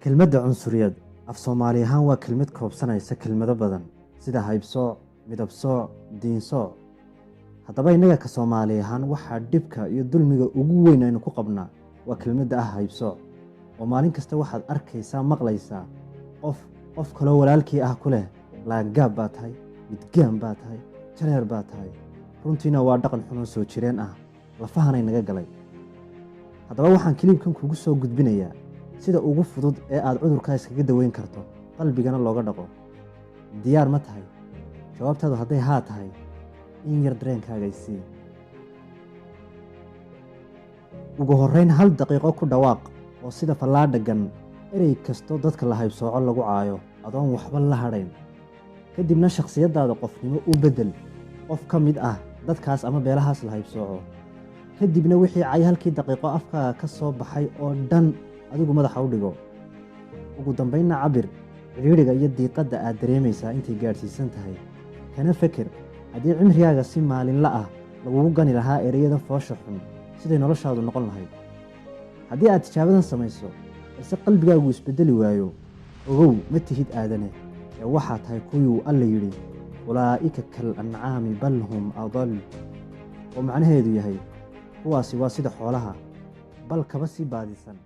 kelmadda cunsuriyad af Soomaali ahaan waa kelmad koobsanaysa kelmado badan sida haybsooc, midabsooc, diinsooc. haddaba innaga ka Soomaali ahaan waxaa dhibka iyo dulmiga ugu weyn aynu ku qabnaa waa kelmadda ah haybsooc. oo maalin kasta waxaad arkaysaa maqlaysaa qof kaloo walaalkii ah ku leh laangaab baa tahay, midgaan baa tahay, jareer baa tahay. runtiina waa dhaqan xun oo soo jireen ah, lafahanay naga galay. haddaba waxaan kiliibkan kugu soo gudbinayaa sida ugu fudud ee aad cudurkaa iskaga daweyn karto, qalbigana looga dhaqo. diyaar ma tahay? jawaabtaadu hadday haa tahay, in yar dareenkaaga isii. ugu horrayn 1 daqiiqo ku dhawaaq oo sida fallaadhagan erey kasto dadka la haybsooco lagu caayo adoon waxba la hadhayn. kadibna shakhsiyaddaada qofnimo u beddel qof ka mid ah dadkaas ama beelahaas la haybsooco. kadibna wixii cay halkii daqiiqo afkaaga ka soo baxay oo dhan adigu madaxa u dhigo. ugu dambaynna cabir cidhiidhiga iyo diiqadda aad dareemaysaa intay gaadhsiisan tahay. kana feker haddii cimrigaaga si maalinla ah lagugu gani lahaa ereyada foosha xun siday noloshaadu noqon lahayd. haddii aad tijaabadan samayso balse qalbigaagu isbeddeli waayo, ogow ma tihid aadane ee waxaa tahay kuwii uu alla yidhi ulaa'ika kal ancaami bal hum adal. oo macnaheedu yahay kuwaasi waa sida xoolaha bal kaba sii baadisan.